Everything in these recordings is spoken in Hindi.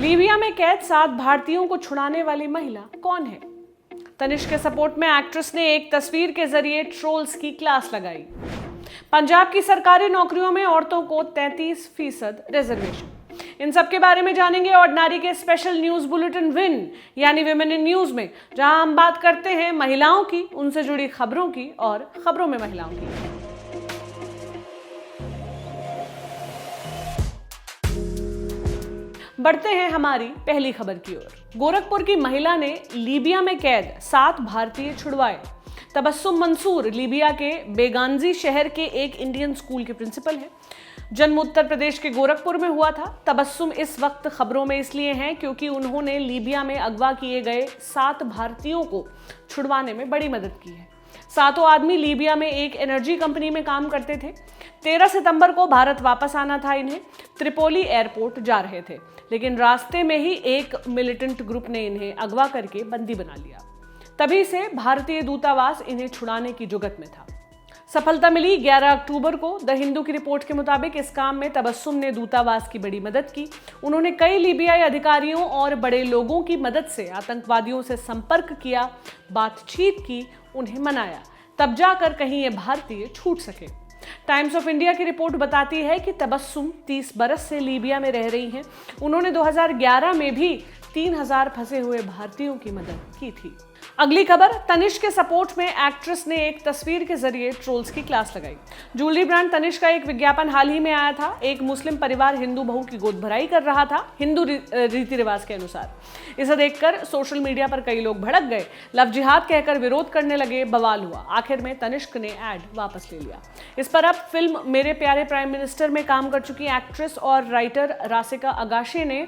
लीबिया में कैद 7 भारतीयों को छुड़ाने वाली महिला कौन है? तनिष्क के सपोर्ट में एक्ट्रेस ने एक तस्वीर के जरिए ट्रोल्स की क्लास लगाई। पंजाब की सरकारी नौकरियों में औरतों को 33% रिजर्वेशन। इन सब के बारे में जानेंगे ऑर्डिनरी के स्पेशल न्यूज बुलेटिन विन यानी विमेन इन न्यूज में, जहां हम बात करते हैं महिलाओं की, उनसे जुड़ी खबरों की और खबरों में महिलाओं की। बढ़ते हैं हमारी पहली खबर की ओर। गोरखपुर की महिला ने लीबिया में कैद 7 भारतीय छुड़वाए। तबस्सुम मंसूर लीबिया के बेगांजी शहर के एक इंडियन स्कूल के प्रिंसिपल हैं। जन्म उत्तर प्रदेश के गोरखपुर में हुआ था। तबस्सुम इस वक्त खबरों में इसलिए हैं क्योंकि उन्होंने लीबिया में अगवा किए गए 7 भारतीयों को छुड़वाने में बड़ी मदद की है। 7 आदमी लीबिया में एक एनर्जी कंपनी में काम करते थे। 13 सितंबर को भारत वापस आना था इन्हें। त्रिपोली एयरपोर्ट जा रहे थे, लेकिन रास्ते में ही एक मिलिटेंट ग्रुप ने इन्हें अगवा करके बंदी बना लिया। तभी से भारतीय दूतावास इन्हें छुड़ाने की जुगत में था। सफलता मिली 11 अक्टूबर को। द हिंदू की रिपोर्ट के मुताबिक इस काम में तबस्सुम ने दूतावास की बड़ी मदद की। उन्होंने कई लीबियाई अधिकारियों और बड़े लोगों की मदद से आतंकवादियों से संपर्क किया, बातचीत की, उन्हें मनाया, तब जाकर कहीं ये भारतीय छूट सके। टाइम्स ऑफ इंडिया की रिपोर्ट बताती है कि तबस्सुम 30 बरस से लीबिया में रह रही हैं। उन्होंने 2011 में भी 3000 फंसे हुए भारतीयों की मदद की थी। अगली खबर, तनिष्क के सपोर्ट में एक्ट्रेस ने एक तस्वीर के जरिए ट्रोल्स की क्लास लगाई। ज्वेलरी ब्रांड तनिष्क का एक विज्ञापन हाल ही में आया था। एक मुस्लिम परिवार हिंदू बहू की गोद भराई कर रहा था हिंदू रीति रिवाज के अनुसार। इसे देखकर सोशल मीडिया पर कई लोग भड़क गए, लव जिहाद कहकर विरोध करने लगे, बवाल हुआ। आखिर में तनिष्क ने ऐड वापस ले लिया। इस पर अब फिल्म मेरे प्यारे प्राइम मिनिस्टर में काम कर चुकी एक्ट्रेस और राइटर राशिका अगाशे ने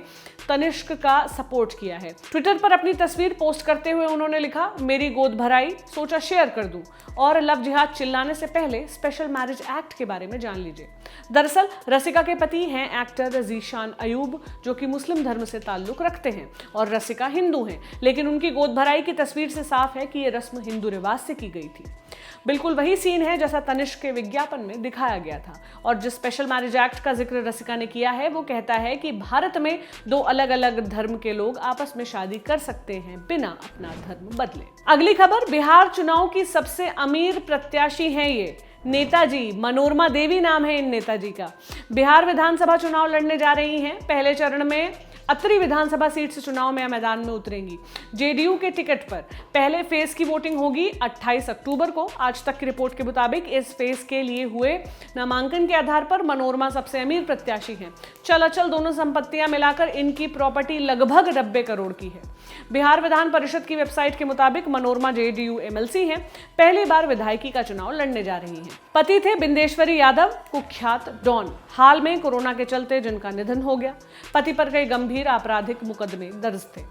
तनिष्क का सपोर्ट किया है। ट्विटर पर अपनी तस्वीर पोस्ट करते हुए उन्होंने लिखा, मेरी गोद भराई, सोचा शेयर कर दूं, और लव जिहाद चिल्लाने से पहले स्पेशल मैरिज एक्ट के बारे में जान लीजिए। दरअसल रसिका के पति हैं एक्टर ज़ीशान अयूब, जो कि मुस्लिम धर्म से ताल्लुक रखते हैं, और रसिका हिंदू हैं, लेकिन उनकी गोद भराई की तस्वीर से साफ है कि यह रस्म हिंदू रिवाज से की गई थी। बिल्कुल वही सीन है जैसा तनिष्क के विज्ञापन में दिखाया गया था। और जिस स्पेशल मैरिज एक्ट का जिक्र रसिका ने किया है, वो कहता है कि भारत में 2 अलग अलग धर्म के लोग आपस में शादी कर सकते हैं बिना अपना धर्म बदले। अगली खबर, बिहार चुनाव की सबसे अमीर प्रत्याशी हैं ये नेताजी मनोरमा देवी नाम है इन नेताजी का। बिहार विधानसभा चुनाव लड़ने जा रही हैं। पहले चरण में अत्तरी विधानसभा सीट से चुनाव में मैदान में उतरेंगी। जेडीयू के टिकट पर पहले फेज की वोटिंग होगी 28 अक्टूबर को। आज तक की रिपोर्ट के मुताबिक इस फेज के लिए हुए नामांकन के आधार पर मनोरमा सबसे अमीर प्रत्याशी हैं। चल दोनों संपत्तियां मिलाकर इनकी प्रॉपर्टी लगभग 90 करोड़ की है। बिहार विधान परिषद की वेबसाइट के मुताबिक मनोरमा जेडीयू एमएलसी हैं। पहली बार विधायकी का चुनाव लड़ने जा रही हैं। पति थे बिंदेश्वरी यादव, कुख्यात डॉन, हाल में कोरोना के चलते जिनका निधन हो गया। पति पर कई गंभीर आपराधिक मुकदमे दर्ज थे।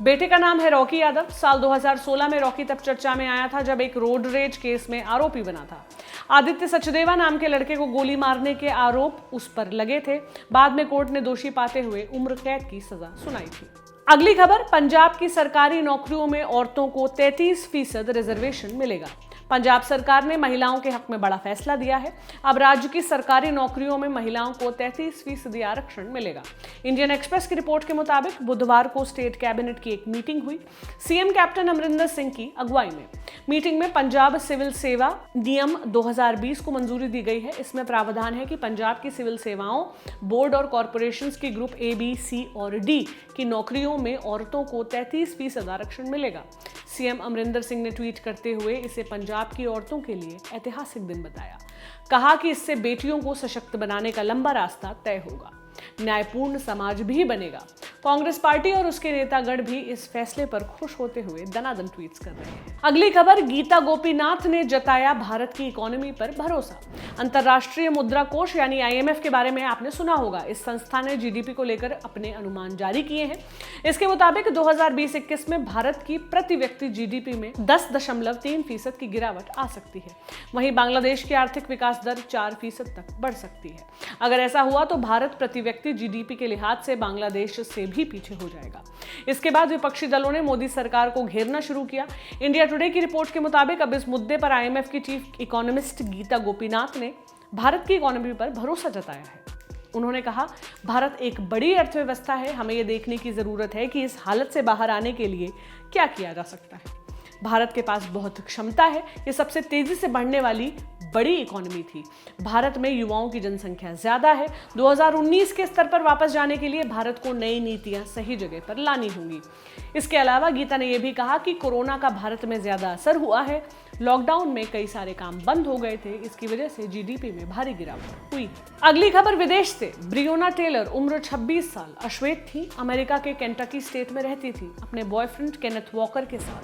बेटे का नाम है रॉकी यादव। साल 2016 में रॉकी तब चर्चा में आया था जब एक रोड रेज केस में आरोपी बना था। आदित्य सचदेवा नाम के लड़के को गोली मारने के आरोप उस पर लगे थे। बाद में कोर्ट ने दोषी पाते हुए उम्र कैद की सजा सुनाई थी। अगली खबर, पंजाब की सरकारी नौकरियों में औरतों को 33% रिजर्वेशन मिलेगा। पंजाब सरकार ने महिलाओं के हक में बड़ा फैसला दिया है। अब राज्य की सरकारी नौकरियों में महिलाओं को 33% आरक्षण मिलेगा। इंडियन एक्सप्रेस की रिपोर्ट के मुताबिक बुधवार को स्टेट कैबिनेट की एक मीटिंग हुई सीएम कैप्टन अमरिंदर सिंह की अगुवाई में। मीटिंग में पंजाब सिविल सेवा नियम 2020 को मंजूरी दी गई है। इसमें प्रावधान है कि पंजाब की सिविल सेवाओं, बोर्ड और कॉरपोरेशंस की ग्रुप ए, बी, सी और डी की नौकरियों में औरतों को 33% आरक्षण मिलेगा। सीएम अमरिंदर सिंह ने ट्वीट करते हुए इसे पंजाब की औरतों के लिए ऐतिहासिक दिन बताया। कहा कि इससे बेटियों को सशक्त बनाने का लंबा रास्ता तय होगा, न्यायपूर्ण समाज भी बनेगा। कांग्रेस पार्टी और उसके नेतागण भी इस फैसले पर खुश होते हुए दनादन ट्वीट्स कर रहे हैं। अगली खबर, गीता गोपीनाथ ने जताया भारत की इकोनॉमी पर भरोसा। अंतर्राष्ट्रीय मुद्रा कोष यानी आईएमएफ के बारे में आपने सुना होगा। इस संस्था ने जीडीपी को लेकर अपने अनुमान जारी किए हैं। इसके मुताबिक 2020-21 में भारत की प्रति व्यक्ति जीडीपी में 10.3% की गिरावट आ सकती है। वहीं बांग्लादेश की आर्थिक विकास दर 4% तक बढ़ सकती है। अगर ऐसा हुआ तो भारत प्रति व्यक्ति जीडीपी के लिहाज से बांग्लादेश से भी पीछे हो जाएगा। इसके बाद विपक्षी दलों ने मोदी सरकार को घेरना शुरू किया। इंडिया टुडे की रिपोर्ट के मुताबिक अब इस मुद्दे पर आईएमएफ की चीफ इकोनॉमिस्ट गीता गोपीनाथ ने भारत की इकोनॉमी पर भरोसा जताया है। उन्होंने कहा, भारत एक बड़ी अर्थव्यवस्था है, हमें ये देखने की जरूरत है कि इस हालत से बाहर आने के लिए क्या किया जा सकता है। भारत के पास बहुत क्षमता है, ये सबसे तेजी से बढ़ने वाली बड़ी इकोनॉमी थी। भारत में युवाओं की जनसंख्या ज्यादा है। 2019 के स्तर पर वापस जाने के लिए भारत को नई नीतियां सही जगह पर लानी होंगी। इसके अलावा गीता ने यह भी कहा कि कोरोना का भारत में ज्यादा असर हुआ है। लॉकडाउन में कई सारे काम बंद हो गए थे, इसकी वजह से जीडीपी में भारी गिरावट हुई। अगली खबर विदेश से। ब्रियोना टेलर उम्र 26 साल, अश्वेत थी, अमेरिका के केंटकी स्टेट में रहती थी अपने बॉयफ्रेंड केनेथ वॉकर के साथ।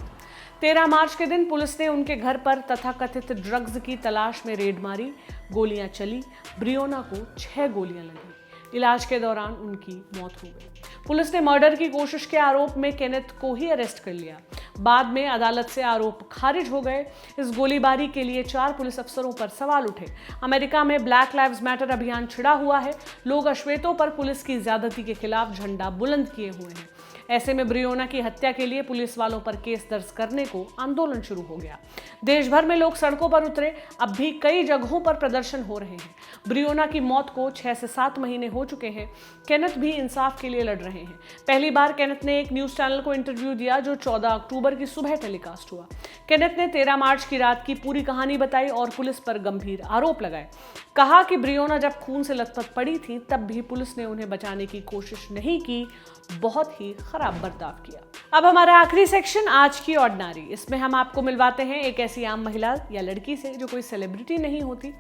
13 मार्च के दिन पुलिस ने उनके घर पर तथाकथित ड्रग्स की तलाश में रेड मारी। गोलियां चली, ब्रियोना को 6 गोलियां लगी। इलाज के दौरान उनकी मौत हो गई। पुलिस ने मर्डर की कोशिश के आरोप में केनेथ को ही अरेस्ट कर लिया। बाद में अदालत से आरोप खारिज हो गए। इस गोलीबारी के लिए 4 पुलिस अफसरों पर सवाल उठे। अमेरिका में ब्लैक लाइव्स मैटर अभियान छिड़ा हुआ है। लोग अश्वेतों पर पुलिस की ज्यादती के खिलाफ झंडा बुलंद किए हुए हैं। ऐसे में ब्रियोना की हत्या के लिए पुलिस वालों पर केस दर्ज करने को आंदोलन शुरू हो गया। देश भर में लोग सड़कों पर उतरे। अब भी कई जगहों पर प्रदर्शन हो रहे हैं। ब्रियोना की मौत को 6 से 7 महीने हो चुके हैं। केनेथ भी इंसाफ के लिए लड़ रहे हैं। पहली बार केनेथ ने एक न्यूज चैनल को इंटरव्यू दिया जो 14 अक्टूबर की सुबह टेलीकास्ट हुआ। केनेथ ने 13 मार्च की रात की पूरी कहानी बताई और पुलिस पर गंभीर आरोप लगाए। कहा कि ब्रियोना जब खून से लथपथ पड़ी थी तब भी पुलिस ने उन्हें बचाने की कोशिश नहीं की, बहुत ही खराब बर्ताव किया। अब हमारा आखिरी सेक्शन, आज की ऑर्डिनरी। इसमें हम आपको मिलवाते हैं एक ऐसी आम महिला या लड़की से जो कोई सेलिब्रिटी नहीं होती,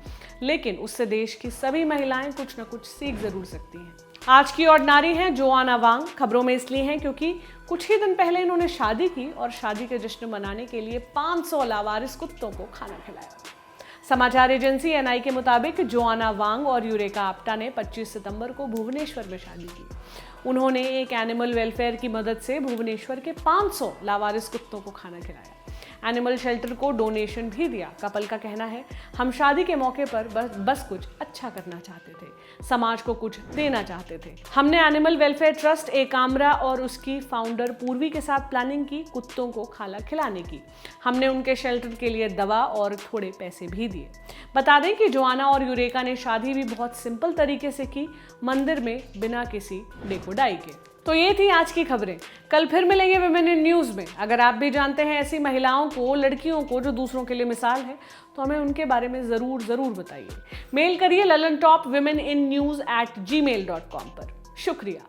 लेकिन उससे देश की सभी महिलाएं कुछ न कुछ सीख जरूर सकती हैं। आज की ऑर्डिनरी है जोआना वांग। खबरों में इसलिए हैं क्योंकि कुछ ही दिन पहले इन्होंने शादी की और शादी के जश्न मनाने के लिए 500 लावारिस कुत्तों को खाना खिलाया। समाचार एजेंसी एनआई के मुताबिक जोआना वांग और यूरेका आप्टा ने 25 सितंबर को भुवनेश्वर में शादी की। उन्होंने एक एनिमल वेलफेयर की मदद से भुवनेश्वर के 500 लावारिस कुत्तों को खाना खिलाया। एनिमल शेल्टर को डोनेशन भी दिया। कपल का कहना है, हम शादी के मौके पर बस कुछ अच्छा करना चाहते थे, समाज को कुछ देना चाहते थे। हमने एनिमल वेलफेयर ट्रस्ट एकाम्रा और उसकी फाउंडर पूर्वी के साथ प्लानिंग की कुत्तों को खाना खिलाने की। हमने उनके शेल्टर के लिए दवा और थोड़े पैसे भी दिए। बता दें कि जोआना और यूरेका ने शादी भी बहुत सिंपल तरीके से की, मंदिर में बिना किसी डेकोडाई के। तो ये थी आज की खबरें। कल फिर मिलेंगे विमेन इन न्यूज़ में। अगर आप भी जानते हैं ऐसी महिलाओं को, लड़कियों को जो दूसरों के लिए मिसाल है, तो हमें उनके बारे में ज़रूर बताइए। मेल करिए lallantopwomeninnews@gmail.com पर। शुक्रिया।